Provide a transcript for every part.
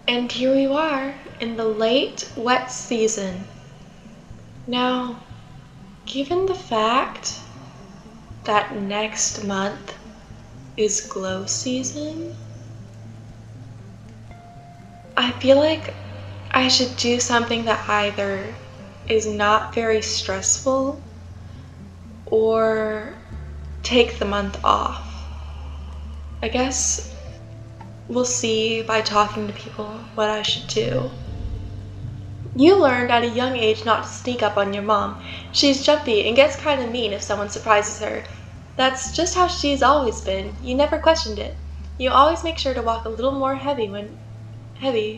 And here we are in the late wet season. Now, given the fact that next month is glow season, I feel like I should do something that either is not very stressful or take the month off. I guess we'll see by talking to people what I should do. You learned at a young age not to sneak up on your mom. She's jumpy and gets kind of mean if someone surprises her. That's just how she's always been. You never questioned it. You always make sure to walk a little more heavy when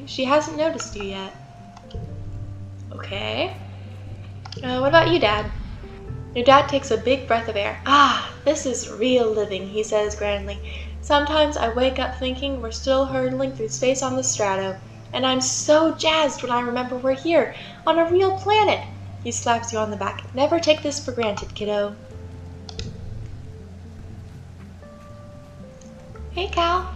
she hasn't noticed you yet. Okay. What about you, Dad? Your dad takes a big breath of air. Ah, this is real living, he says grandly. Sometimes I wake up thinking we're still hurtling through space on the Strato, and I'm so jazzed when I remember we're here, on a real planet. He slaps you on the back. Never take this for granted, kiddo. Hey, Cal.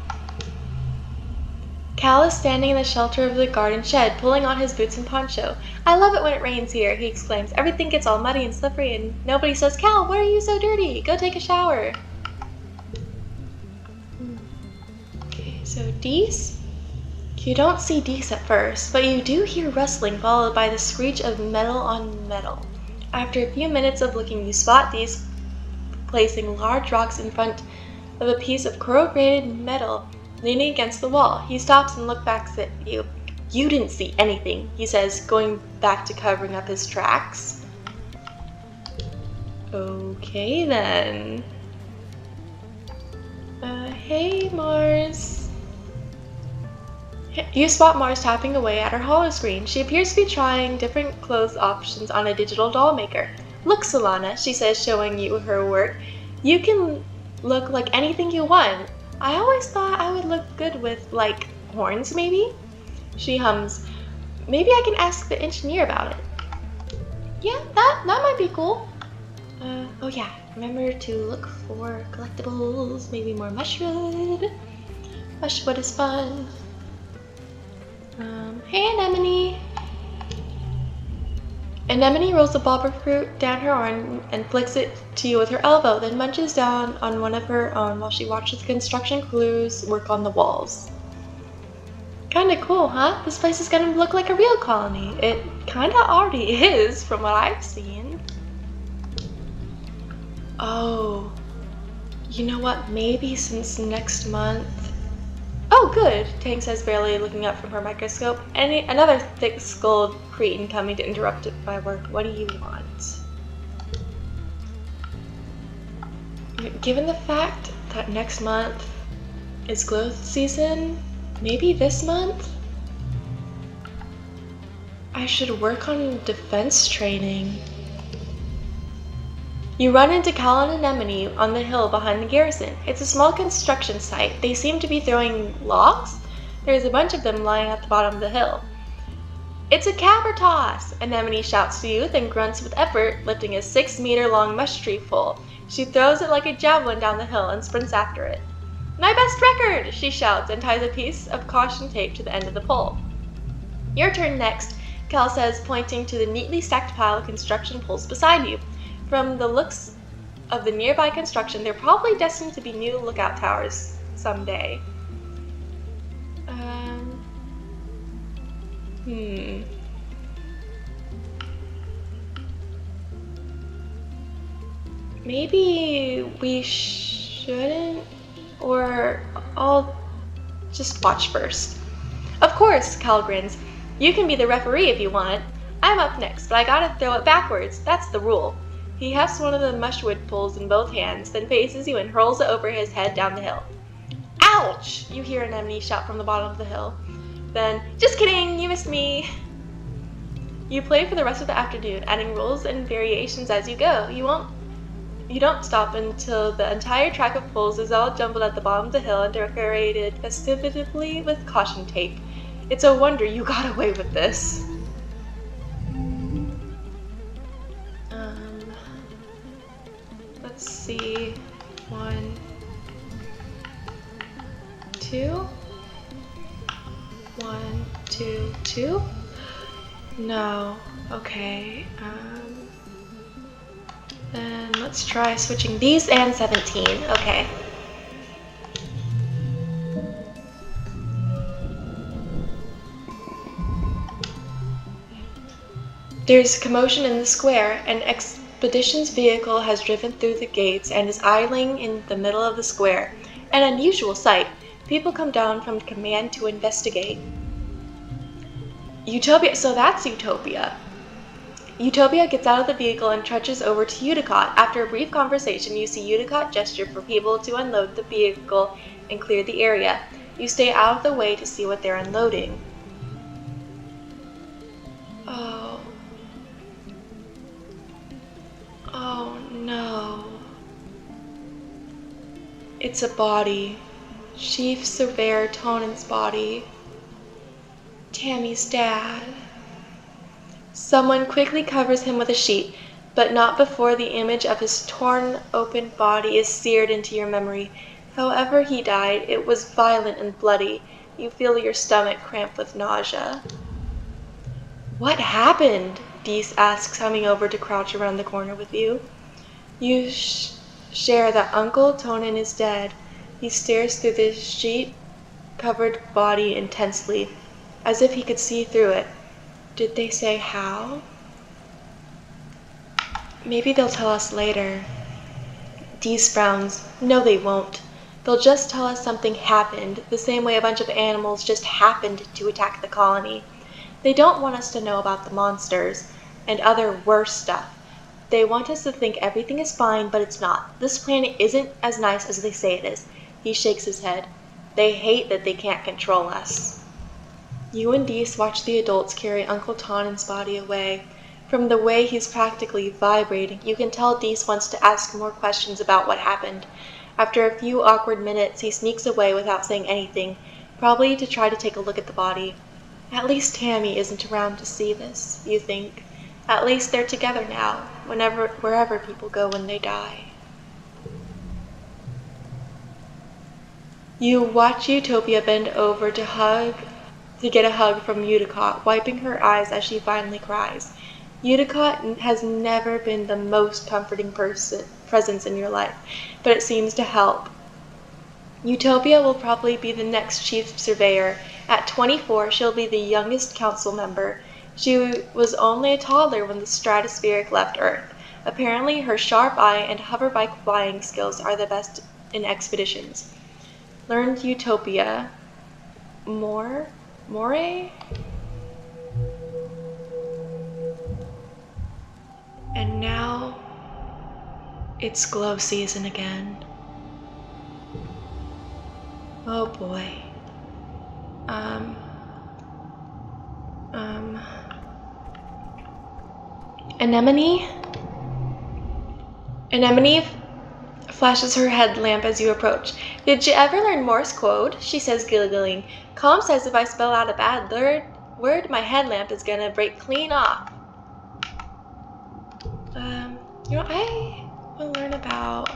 Cal is standing in the shelter of the garden shed, pulling on his boots and poncho. I love it when it rains here, he exclaims. Everything gets all muddy and slippery, and nobody says, Cal, why are you so dirty? Go take a shower. Okay, so Dees? You don't see Dees at first, but you do hear rustling followed by the screech of metal on metal. After a few minutes of looking, you spot Dees placing large rocks in front of a piece of corrugated metal leaning against the wall. He stops and looks back at you. You didn't see anything, he says, going back to covering up his tracks. Okay then. Hey Mars. You spot Mars tapping away at her holoscreen. She appears to be trying different clothes options on a digital doll maker. Look, Solana, she says, showing you her work. You can look like anything you want. I always thought I would look good with, like, horns, maybe? She hums. Maybe I can ask the engineer about it. Yeah, that might be cool. Oh yeah, remember to look for collectibles, maybe more mushwood. Mushwood is fun. Hey Anemone. Anemone rolls a bulber fruit down her arm and flicks it to you with her elbow, then munches down on one of her own while she watches the construction crews work on the walls. Kinda cool, huh? This place is gonna look like a real colony. It kinda already is, from what I've seen. Oh, you know what? Maybe since next month... Oh, good, Tang says, barely looking up from her microscope. Another thick-skulled cretin coming to interrupt my work. What do you want? Given the fact that next month is glow season, maybe this month, I should work on defense training. You run into Cal and Anemone on the hill behind the garrison. It's a small construction site. They seem to be throwing logs. There's a bunch of them lying at the bottom of the hill. It's a caber toss, Anemone shouts to you, then grunts with effort, lifting a 6-meter-long mush tree pole. She throws it like a javelin down the hill and sprints after it. My best record, she shouts and ties a piece of caution tape to the end of the pole. Your turn next, Cal says, pointing to the neatly stacked pile of construction poles beside you. From the looks of the nearby construction, they're probably destined to be new lookout towers someday. Maybe we shouldn't, or I'll just watch first. Of course, Cal grins. You can be the referee if you want. I'm up next, but I gotta throw it backwards. That's the rule. He hefts one of the mushwood poles in both hands, then faces you and hurls it over his head down the hill. Ouch! You hear Anemone shout from the bottom of the hill. Then, just kidding, you missed me. You play for the rest of the afternoon, adding rules and variations as you go. You don't stop until the entire track of poles is all jumbled at the bottom of the hill and decorated festively with caution tape. It's a wonder you got away with this. Let's see. 1, 2. 1, 2, 2? No. Okay. Then let's try switching these and 17. Okay. There's commotion in the square. An expedition's vehicle has driven through the gates and is idling in the middle of the square. An unusual sight. People come down from command to investigate. Utopia. So that's Utopia. Utopia gets out of the vehicle and trudges over to Uticott. After a brief conversation, you see Uticott gesture for people to unload the vehicle and clear the area. You stay out of the way to see what they're unloading. Oh. Oh no. It's a body. Chief Surveyor Tonan's body. Tammy's dad. Someone quickly covers him with a sheet, but not before the image of his torn open body is seared into your memory. However he died, it was violent and bloody. You feel your stomach cramp with nausea. What happened? Deese asks, coming over to crouch around the corner with you. You share that Uncle Tonan is dead. He stares through the sheet-covered body intensely, as if he could see through it. Did they say how? Maybe they'll tell us later. Deese frowns. No, they won't. They'll just tell us something happened, the same way a bunch of animals just happened to attack the colony. They don't want us to know about the monsters and other worse stuff. They want us to think everything is fine, but it's not. This planet isn't as nice as they say it is. He shakes his head. They hate that they can't control us. You and Deese watch the adults carry Uncle Tonan's body away. From the way he's practically vibrating, you can tell Deese wants to ask more questions about what happened. After a few awkward minutes, he sneaks away without saying anything, probably to try to take a look at the body. At least Tammy isn't around to see this, you think. At least they're together now, wherever people go when they die. You watch Utopia bend over to get a hug from Uticott, wiping her eyes as she finally cries. Uticott has never been the most comforting presence in your life, but it seems to help. Utopia will probably be the next chief surveyor. At 24, she'll be the youngest council member. She was only a toddler when the stratospheric left Earth. Apparently, her sharp eye and hoverbike flying skills are the best in expeditions. Learned Utopia. More? And now, it's glow season again. Oh boy. Anemone flashes her headlamp as you approach. Did you ever learn Morse code? She says, giggling. Com says if I spell out a bad word, my headlamp is gonna break clean off. I want to learn about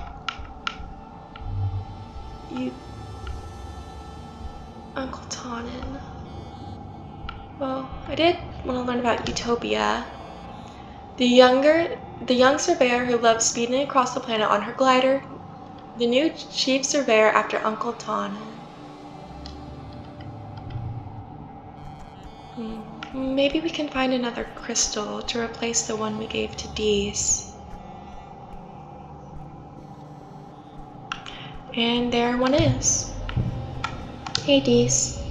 Uncle Tonan. Well, I did want to learn about Utopia. The young surveyor who loves speeding across the planet on her glider. The new chief surveyor after Uncle Tonan. Maybe we can find another crystal to replace the one we gave to Deese. And there one is. Hey, Deese.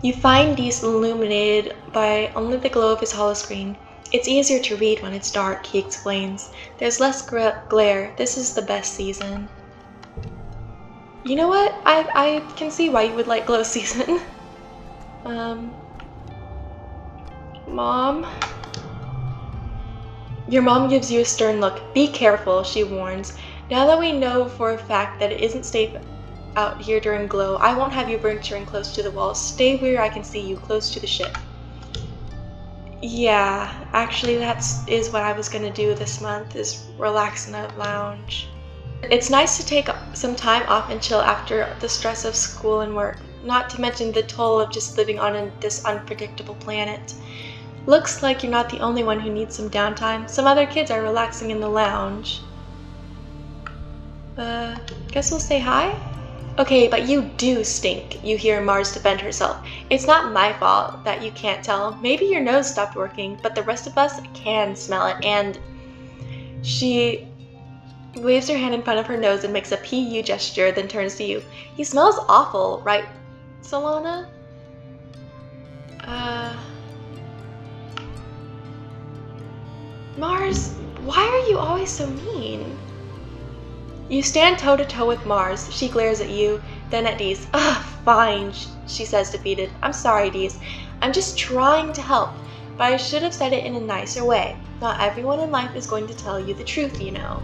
You find Deese illuminated by only the glow of his holoscreen. It's easier to read when it's dark, he explains. There's less glare. This is the best season. You know what? I can see why you would like glow season. Mom? Your mom gives you a stern look. Be careful, she warns. Now that we know for a fact that it isn't safe out here during glow, I won't have you venturing close to the walls. Stay where I can see you, close to the ship. Yeah, actually that is what I was gonna do this month, is relax in a lounge. It's nice to take some time off and chill after the stress of school and work. not to mention the toll of just living on this unpredictable planet. Looks like you're not the only one who needs some downtime. Some other kids are relaxing in the lounge. Guess we'll say hi? Okay, but you do stink, you hear Mars defend herself. It's not my fault that you can't tell. Maybe your nose stopped working, but the rest of us can smell it, and she waves her hand in front of her nose and makes a PU gesture, then turns to you. He smells awful, right, Solana? Mars, why are you always so mean? You stand toe-to-toe with Mars. She glares at you, then at Dees. Ugh, fine, she says, defeated. I'm sorry, Dees. I'm just trying to help, but I should have said it in a nicer way. Not everyone in life is going to tell you the truth, you know.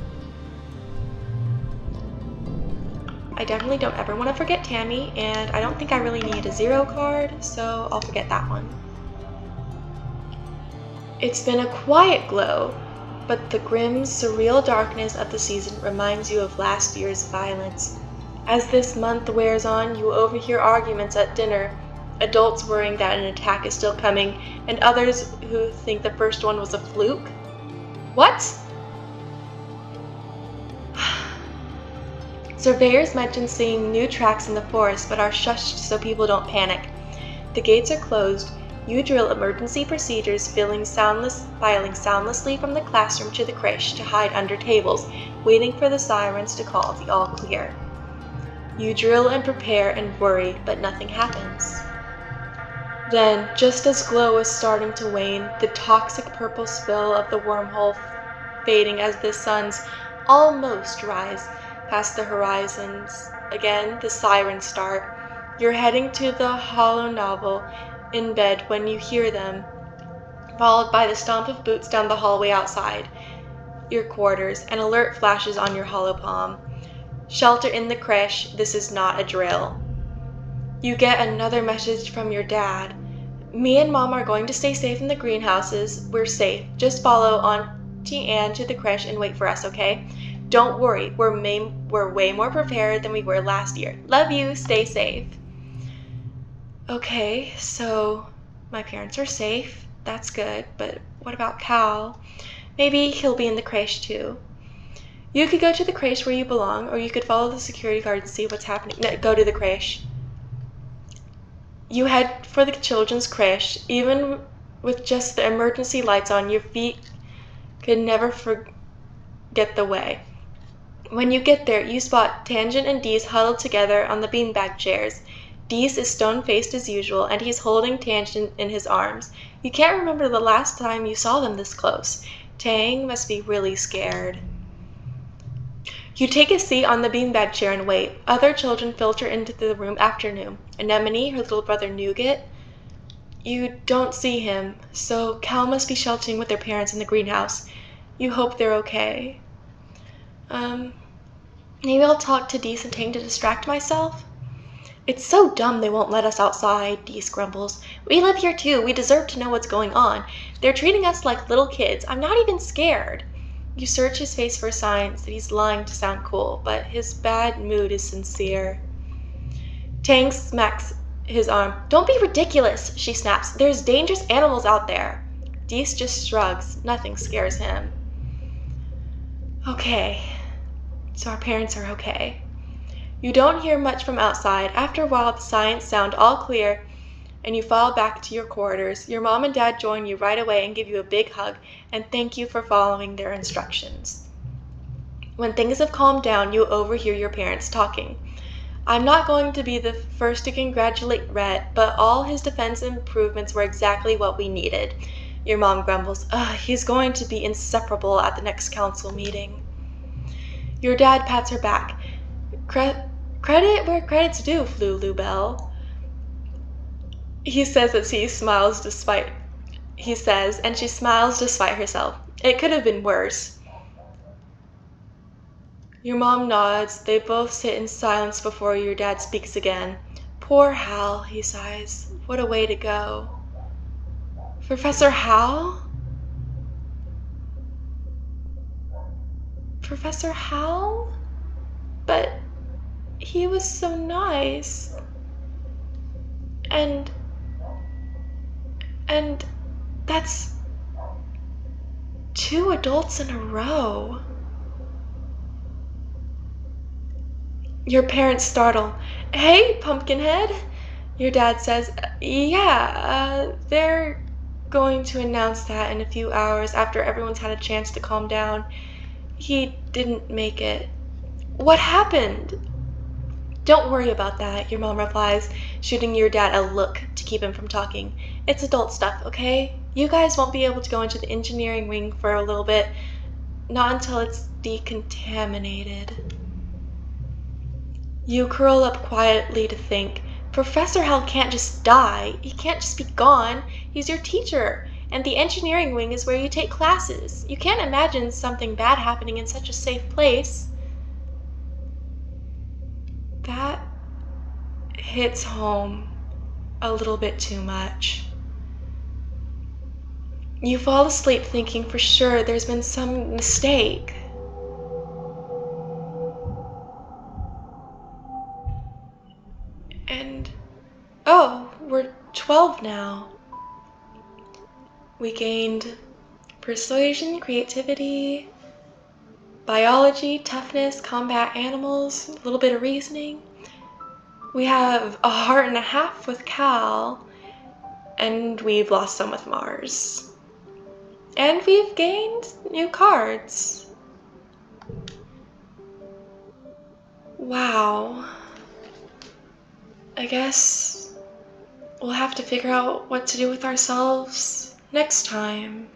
I definitely don't ever want to forget Tammy, and I don't think I really need a 0 card, so I'll forget that one. It's been a quiet glow, but the grim, surreal darkness of the season reminds you of last year's violence. As this month wears on, you overhear arguments at dinner, adults worrying that an attack is still coming, and others who think the first one was a fluke. What? Surveyors mention seeing new tracks in the forest, but are shushed so people don't panic. The gates are closed. You drill emergency procedures, filing soundlessly from the classroom to the creche to hide under tables, waiting for the sirens to call the all clear. You drill and prepare and worry, but nothing happens. Then, just as glow is starting to wane, the toxic purple spill of the wormhole fading as the suns almost rise past the horizons. Again, the sirens start. You're heading to the hollow novel in bed when you hear them, followed by the stomp of boots down the hallway outside your quarters. An alert flashes on your hollow palm. Shelter in the creche, this is not a drill. You get another message from your dad. Me and Mom are going to stay safe in the greenhouses. We're safe. Just follow Auntie Anne to the creche and wait for us, okay? Don't worry, we're way more prepared than we were last year. Love you, stay safe. Okay, so my parents are safe. That's good, but what about Cal? Maybe he'll be in the creche too. You could go to the creche where you belong, or you could follow the security guard and see what's happening. No, go to the creche. You head for the children's creche. Even with just the emergency lights on, your feet could never forget the way. When you get there, you spot Tangent and Dees huddled together on the beanbag chairs. Dees is stone-faced as usual, and he's holding Tangent in his arms. You can't remember the last time you saw them this close. Tang must be really scared. You take a seat on the beanbag chair and wait. Other children filter into the room afternoon. Anemone, her little brother Nougat. You don't see him, so Cal must be sheltering with their parents in the greenhouse. You hope they're okay. Maybe I'll talk to Dees and Tang to distract myself? It's so dumb they won't let us outside, Dees grumbles. We live here too. We deserve to know what's going on. They're treating us like little kids. I'm not even scared. You search his face for signs that he's lying to sound cool, but his bad mood is sincere. Tang smacks his arm. Don't be ridiculous, she snaps. There's dangerous animals out there. Dees just shrugs. Nothing scares him. Okay. So our parents are okay. You don't hear much from outside. After a while, the sirens sound all clear, and you fall back to your quarters. Your mom and dad join you right away and give you a big hug and thank you for following their instructions. When things have calmed down, you overhear your parents talking. I'm not going to be the first to congratulate Rhett, but all his defense improvements were exactly what we needed. Your mom grumbles, he's going to be inseparable at the next council meeting. Your dad pats her back. Credit where credit's due, Lulubelle. He says, and she smiles despite herself. It could have been worse. Your mom nods. They both sit in silence before your dad speaks again. Poor Hal, he sighs. What a way to go. Professor Hal? Professor Hal? But he was so nice. And that's 2 adults in a row. Your parents startle. Hey, Pumpkinhead! Your dad says, yeah, they're going to announce that in a few hours after everyone's had a chance to calm down. He didn't make it. What happened? Don't worry about that, your mom replies, shooting your dad a look to keep him from talking. It's adult stuff, okay? You guys won't be able to go into the engineering wing for a little bit. Not until it's decontaminated. You curl up quietly to think. Professor Hell can't just die. He can't just be gone. He's your teacher. And the engineering wing is where you take classes. You can't imagine something bad happening in such a safe place. That hits home a little bit too much. You fall asleep thinking for sure there's been some mistake. And, oh, we're 12 now. We gained persuasion, creativity, biology, toughness, combat animals, a little bit of reasoning. We have a heart and a half with Cal, and we've lost some with Mars. And we've gained new cards. Wow. I guess we'll have to figure out what to do with ourselves next time.